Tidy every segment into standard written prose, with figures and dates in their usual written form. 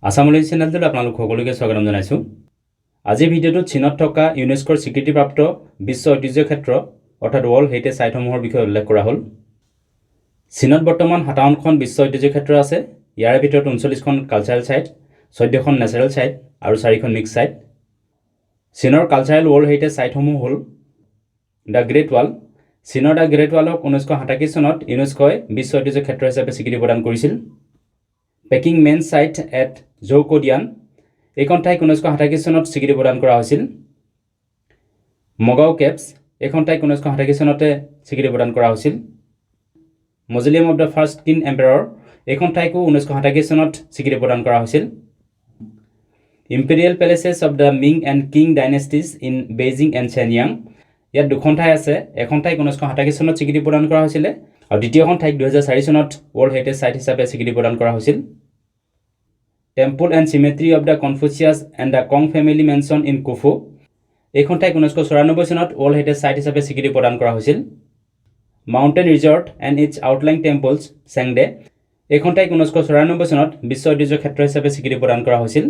আসামলৈ চেনেলটোত আপোনালোক সকলোকে স্বাগতম জনাইছোঁ। আজিৰ ভিডিঅ'টোত চীনত থকা ইউনেস্কোৰ স্বীকৃতিপ্ৰাপ্ত বিশ্ব ঐতিহ্য ক্ষেত্ৰ অৰ্থাৎ ৱৰ্ল্ড হেৰিটেজ সাইটসমূহৰ বিষয়ে উল্লেখ কৰা হ'ল। চীনত বৰ্তমান 57খন বিশ্ব ঐতিহ্য ক্ষেত্ৰ আছে। ইয়াৰ ভিতৰত 39খন কালচাৰেল সাইট, 14খন নেচাৰেল সাইট আৰু 4খন মিক্স সাইট। চীনৰ কালচাৰেল ৱৰ্ল্ড হেৰিটেজ সাইটসমূহ হ'ল দ্য গ্ৰেট ৱাল। চীনৰ দ্য গ্ৰেট ৱালক 1987 চনত ইউনেস্কোই বিশ্ব ঐতিহ্য ক্ষেত্ৰ হিচাপে স্বীকৃতি প্ৰদান কৰিছিল। পেকিং মেন সাইট এট জৌকোডিয়ান, এইখন ঠাইক 1987 চনত স্বীকৃতি প্ৰদান কৰা হৈছিল। মগাও কেভছ, এইখন ঠাইক 1987 চনতে স্বীকৃতি প্ৰদান কৰা হৈছিল। মজলিয়াম অফ দ্য ফাৰ্ষ্ট কিন এম্পাৰৰ, এইখন ঠাইকো 1987 চনত স্বীকৃতি প্ৰদান কৰা হৈছিল। Imperial palaces of the Ming and Qing dynasties in Beijing and Shenyang, ইয়াত দুখন ঠাই আছে। এখন ঠাইক 1987 চনত স্বীকৃতি প্ৰদান কৰা হৈছিলে আৰু দ্বিতীয়খন ঠাইক 2004 চনত ৱৰ্ল্ড হেৰিটেজ সাইট হিচাপে স্বীকৃতি প্ৰদান কৰা হৈছিল। Temple and cemetery of the Confucius and the Kong family mansion in Qufu, এইখন ঠাইক 1994 চনত ৱৰ্ল্ড হেৰিটেজ সাইট হিচাপে স্বীকৃতি প্ৰদান কৰা হৈছিল। Mountain resort and its outlying temples Chengde, এইখন ঠাইক 1994 চনত বিশ্ব ঐতিহ্য ক্ষেত্ৰ হিচাপে স্বীকৃতি প্ৰদান কৰা হৈছিল।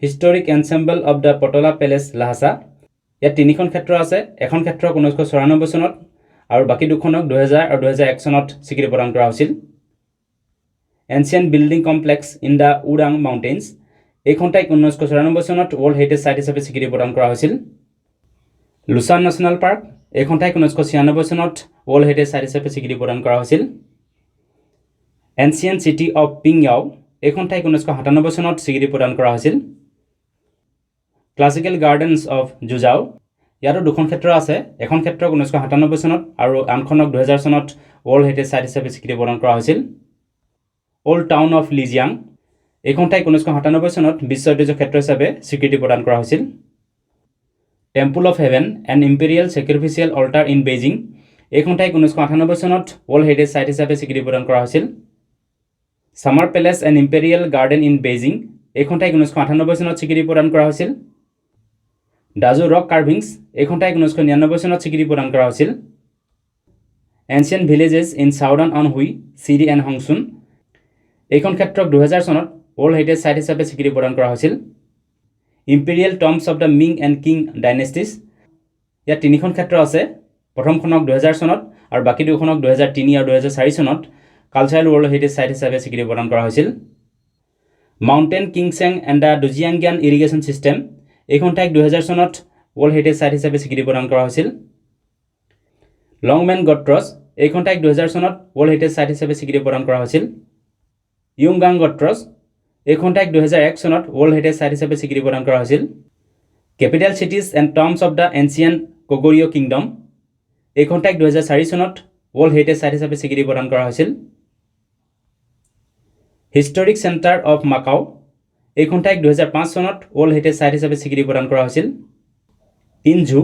Historic ensemble of the Potala palace Lhasa, ইয়াত তিনিখন ক্ষেত্ৰ আছে। এখন ক্ষেত্ৰক 1994 চনত আৰু বাকী দুখনক 2000 আৰু 2001 চনত স্বীকৃতি প্ৰদান কৰা হৈছিল। Ancient building complex in the Orang mountains, এইখন ঠাইক 1994 চনত ৱৰ্ল্ড হেৰিটেজ সাইট হিচাপে স্বীকৃতি প্ৰদান কৰা হৈছিল। লুচান নেশ্যনেল পাৰ্ক, এইখন ঠাইক 1996 চনত ৱৰ্ল্ড হেৰিটেজ সাইট হিচাপে স্বীকৃতি প্ৰদান কৰা হৈছিল। এনচিয়েণ্ট চিটি অফ পিংয়াও, এইখন ঠাইক 1997 চনত স্বীকৃতি প্ৰদান কৰা হৈছিল। ক্লাছিকেল গাৰ্ডেনছ অফ জুজাও, ইয়াতো দুখন ক্ষেত্ৰ আছে। এখন ক্ষেত্ৰক 1997 চনত আৰু আনখনক 2000 চনত ৱৰ্ল্ড হেৰিটেজ সাইট হিচাপে স্বীকৃতি প্ৰদান কৰা হৈছিল। অল্ড টাউন অফ লিজিয়াং, এইখন ঠাইক 1997 চনত বিশ্ব ঐতিহ্য ক্ষেত্ৰ হিচাপে স্বীকৃতি প্ৰদান কৰা হৈছিল। Temple of heaven and imperial sacrificial altar in Beijing, এইখন ঠাইক 1998 চনত ৱৰ্ল্ড হেৰিটেজ সাইট হিচাপে স্বীকৃতি প্ৰদান কৰা হৈছিল। Summer palace and imperial garden in Beijing, এইখন ঠাইক 1998 চনত স্বীকৃতি প্ৰদান কৰা হৈছিল। ডাজু ৰক কাৰ্ভিংছ, এইখন ঠাইক 1999 চনত স্বীকৃতি প্ৰদান কৰা হৈছিল। এনচিয়েণ্ট ভিলেজেছ ইন চাউদাৰ্ণ অনহুই, চিৰি এণ্ড হংচুন, এইখন ক্ষেত্ৰক 2000 চনত ৱৰ্ল্ড হেৰিটেজ সাইট হিচাপে স্বীকৃতি প্ৰদান কৰা হৈছিল। Imperial tombs of the Ming and Qing dynasties, ইয়াত তিনিখন ক্ষেত্ৰ আছে। প্ৰথমখনক 2000 চনত আৰু বাকী দুখনক 2003 আৰু 2004 চনত কালচাৰেল ৱৰ্ল্ড হেৰিটেজ সাইট হিচাপে স্বীকৃতি প্ৰদান কৰা হৈছিল। Mountain Qingcheng and the Dujiangyan irrigation system, এইখন ঠাইক 2000 চনত ৱৰ্ল্ড হেৰিটেজ সাইট হিচাপে স্বীকৃতি প্ৰদান কৰা হৈছিল। লংমেন গট্ৰছ, এইখন ঠাইক 2000 চনত ৱৰ্ল্ড হেৰিটেজ সাইট হিচাপে স্বীকৃতি প্ৰদান কৰা হৈছিল। ইয়ুংগাং গট্ৰছ, এইখন ঠাইক 2001 চনত ৱৰ্ল্ড হেৰিটেজ সাইট হিচাপে স্বীকৃতি প্ৰদান কৰা হৈছিল। Capital cities and tombs of the ancient Koguryo' kingdom, এইখন ঠাইক 2004 চনত ৱৰ্ল্ড হেৰিটেজ সাইট হিচাপে স্বীকৃতি প্ৰদান কৰা হৈছিল। হিষ্টৰিক চেণ্টাৰ অফ মাকাও, এইখন ঠাইক 2005 চনত ৱৰ্ল্ড হেৰিটেজ সাইট হিচাপে স্বীকৃতি প্ৰদান কৰা হৈছিল। ইনঝু,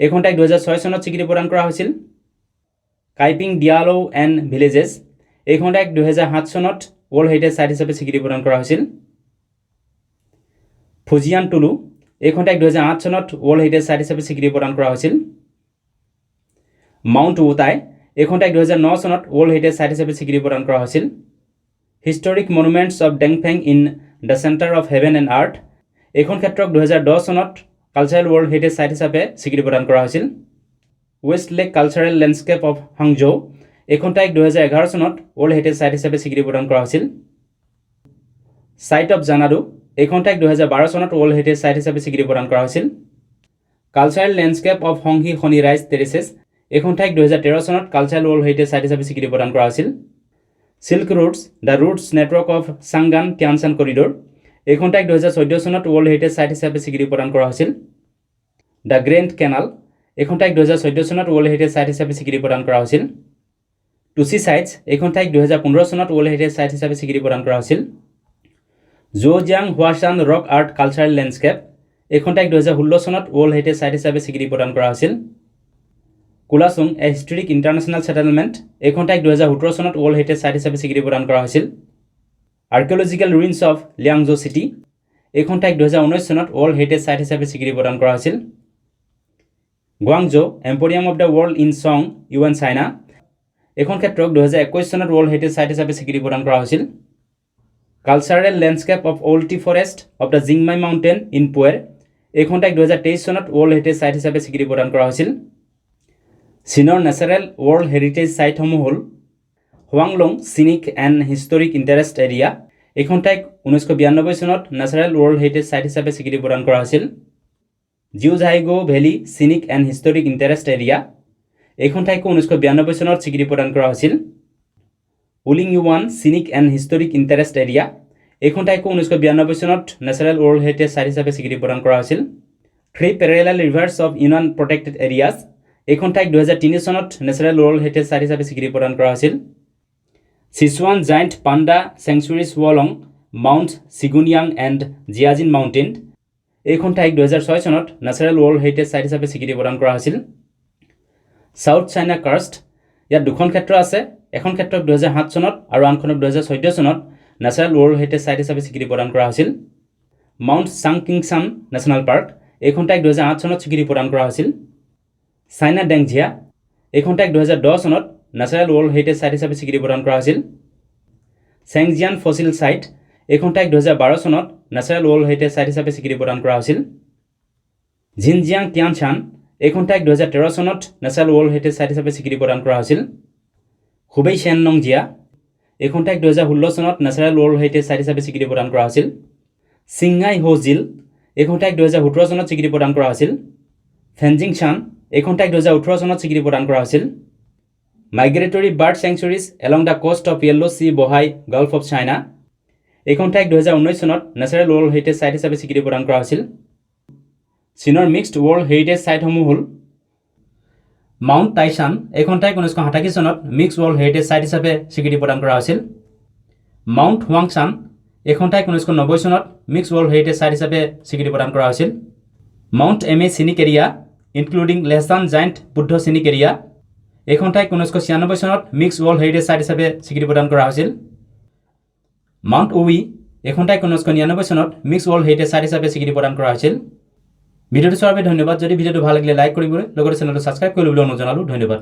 এইখন ঠাইক 2006 চনত স্বীকৃতি প্ৰদান কৰা হৈছিল। কাইপিং ডিয়ালো এণ্ড ভিলেজেছ, এইখন ঠাইক 2007 চনত ৱৰ্ল্ড হেৰিটেজ সাইট হিচাপে স্বীকৃতি প্ৰদান কৰা হৈছিল। ফুজিয়ান টুলু, এইখন ঠাইক 2008 চনত ৱৰ্ল্ড হেৰিটেজ সাইট হিচাপে স্বীকৃতি প্ৰদান কৰা হৈছিল। মাউণ্ট উটাই, এইখন ঠাইক 2009 চনত ৱৰ্ল্ড হেৰিটেজ সাইট হিচাপে স্বীকৃতি প্ৰদান কৰা হৈছিল। Historic monuments of Dengfeng in the centre of heaven and earth, এইখন ক্ষেত্ৰক 2010 চনত কালচাৰেল ৱৰ্ল্ড হেৰিটেজ সাইট হিচাপে স্বীকৃতি প্ৰদান কৰা হৈছিল। West lake cultural landscape of Hangzhou, এইখন ঠাইক 2011 চনত ৱৰ্ল্ড হেৰিটেজ সাইট হিচাপে স্বীকৃতি প্ৰদান কৰা হৈছিল। ছাইট অফ জানাডু, এইখন ঠাইক 2012 চনত ৱৰ্ল্ড হেৰিটেজ সাইট হিচাপে স্বীকৃতি প্ৰদান কৰা হৈছিল। কালচাৰেল লেণ্ডস্কেপ অফ সংহি শনি ৰাইজ টেৰেচেছ, এইখন ঠাইক 2013 চনত কালচাৰেল ৱৰ্ল্ড হেৰিটেজ সাইট হিচাপে স্বীকৃতি প্ৰদান কৰা হৈছিল। Silk roads the routes network of Chang'an Tianshan corridor, এইখন ঠাইক 2014 চনত ৱৰ্ল্ড হেৰিটেজ সাইট হিচাপে স্বীকৃতি প্ৰদান কৰা হৈছিল। দ্য গ্ৰেণ্ড কেনাল, এইখন ঠাইক 2014 চনত ৱৰ্ল্ড হেৰিটেজ সাইট হিচাপে স্বীকৃতি প্ৰদান কৰা হৈছিল। টুচি চাইটছ, এইখন ঠাইক 2015 চনত ৱৰ্ল্ড হেৰিটেজ সাইট হিচাপে স্বীকৃতি প্ৰদান কৰা হৈছিল। জুজিয়াং হুৱাচান ৰক আৰ্ট কালচাৰেল লেণ্ডস্কেপ, এইখন ঠাইক 2016 চনত ৱৰ্ল্ড হেৰিটেজ সাইট হিচাপে স্বীকৃতি প্ৰদান কৰা হৈছিল। কোলাচুং এ হিষ্টৰিক ইণ্টাৰনেশ্যনেল ছেটেলমেণ্ট, এইখন ঠাইক 2017 চনত ৱৰ্ল্ড হেৰিটেজ সাইট হিচাপে স্বীকৃতি প্ৰদান কৰা হৈছিল। আৰ্কিঅলজিকেল ৰুইনছ অফ লিয়াংজো চিটি, এইখন ঠাইক 2019 চনত ৱৰ্ল্ড হেৰিটেজ সাইট হিচাপে স্বীকৃতি প্ৰদান কৰা হৈছিল। Guangzhou emporium of the world in Song Yuan China, এইখন ক্ষেত্ৰক 2021 চনত ৱৰ্ল্ড হেৰিটেজ সাইট হিচাপে স্বীকৃতি প্ৰদান কৰা হৈছিল। Cultural landscape of old tea forest of the Jingmai mountain in Pu'er এইখন ঠাইক 2023 চনত ৱৰ্ল্ড হেৰিটেজ ছাইট হিচাপে স্বীকৃতি প্ৰদান কৰা হৈছিল চীনৰ নেচাৰেল ৱৰ্ল্ড হেৰিটেজ ছাইটসমূহ হ'ল হোৱাংলং চিনিক এণ্ড হিষ্টৰিক ইণ্টাৰেষ্ট এৰিয়া এইখন ঠাইক 1992 চনত নেচাৰেল ৱৰ্ল্ড হেৰিটেজ ছাইট হিচাপে স্বীকৃতি প্ৰদান কৰা হৈছিল Jiuzhaigou valley scenic and historic interest area এইখন ঠাইকো 1992 চনত স্বীকৃতি প্ৰদান কৰা হৈছিল Wulingyuan scenic and historic interest area এইখন ঠাইকো 1992 চনত নেচাৰেল ৱৰ্ল্ড হেৰিটেজ ছাইট হিচাপে স্বীকৃতি প্ৰদান কৰা হৈছিল three parallel reverse of union protected areas এইখন ঠাইক 2003 চনত নেচাৰেল ৱৰ্ল্ড হেৰিটেজ ছাইট হিচাপে স্বীকৃতি প্ৰদান কৰা হৈছিল সিচুৱান জাইণ্ট পাণ্ডা চেংচুৰীজ ৱলং মাউণ্ট চিগুনিয়াং এণ্ড জিয়াজিন মাউণ্টেইন এইখন ঠাইক 2006 চনত নেচাৰেল ৱৰ্ল্ড হেৰিটেজ ছাইট হিচাপে স্বীকৃতি প্ৰদান কৰা হৈছিল সাউথ চাইনা কাৰ্ষ্ট ইয়াত দুখন ক্ষেত্ৰ আছে এখন ক্ষেত্ৰক 2007 চনত আৰু আনখনক 2014 চনত নেচাৰেল ৱৰ্ল্ড হেৰিটেজ ছাইট হিচাপে স্বীকৃতি প্ৰদান কৰা হৈছিল মাউণ্ট চাংকিংছান নেশ্যনেল পাৰ্ক এইখন ঠাইক 2008 চনত স্বীকৃতি প্ৰদান কৰা হৈছিল চাইনা ডেংজিয়া এইখন ঠাইক 2010 চনত নেচাৰেল ৱৰ্ল্ড হেৰিটেজ ছাইট হিচাপে স্বীকৃতি প্ৰদান কৰা হৈছিল চেংজিয়ান ফচিল ছাইট এইখন ঠাইক 2012 চনত নেচাৰেল ৱৰ্ল্ড হেৰিটেজ ছাইট হিচাপে স্বীকৃতি প্ৰদান কৰা হৈছিল জিনজিয়াং টিয়ানচান এইখন ঠাইক 2013 চনত নেচাৰেল ৱৰ্ল্ড হেৰিটেজ ছাইট হিচাপে স্বীকৃতি প্ৰদান কৰা হৈছিল হুবেই শ্যাননংজিয়া এইখন ঠাইক 2016 চনত নেচাৰেল ৱৰ্ল্ড হেৰিটেজ ছাইট হিচাপে স্বীকৃতি প্ৰদান কৰা হৈছিল ছিংহাই হো জিল এইখন ঠাইক 2017 চনত স্বীকৃতি প্ৰদান কৰা হৈছিল ফেনজিংছান এইখন ঠাইক 2018 চনত স্বীকৃতি প্ৰদান কৰা হৈছিল migratory bird sanctuaries along the coast of Yellow Sea Bohai Gulf of China এইখন ঠাইক 2019 চনত নেচাৰেল ৱৰ্ল্ড হেৰিটেজ ছাইট হিচাপে স্বীকৃতি প্ৰদান কৰা হৈছিল চীনৰ মিক্সড ৱৰ্ল্ড হেৰিটেজ ছাইটসমূহ হ'ল মাউণ্ট টাইচান এইখন ঠাইক 1928 চনত মিক্সড ৱৰ্ল্ড হেৰিটেজ ছাইট হিচাপে স্বীকৃতি প্ৰদান কৰা হৈছিল মাউণ্ট হুৱাংচান এইখন ঠাইক 1990 চনত মিক্সড ৱৰ্ল্ড হেৰিটেজ ছাইট হিচাপে স্বীকৃতি প্ৰদান কৰা হৈছিল Mount Emei scenic area including Leshan giant Buddha scenic area এইখন ঠাইক 1996 চনত মিক্সড ৱৰ্ল্ড হেৰিটেজ ছাইট হিচাপে স্বীকৃতি প্ৰদান কৰা হৈছিল মাউণ্ট উই এইখন ঠাইক 1999 চনত মিক্সড ৱৰ্ল্ড হেৰিটেজ ছাইট হিচাপে স্বীকৃতি প্ৰদান কৰা হৈছিল ভিডিঅ'টো চোৱাৰ বাবে ধন্যবাদ যদি ভিডিঅ'টো ভাল লাগিলে লাইক কৰিবলৈ লগতে চেনেলটো ছাবস্ক্ৰাইব কৰিবলৈ অনুৰোধ জনালোঁ ধন্যবাদ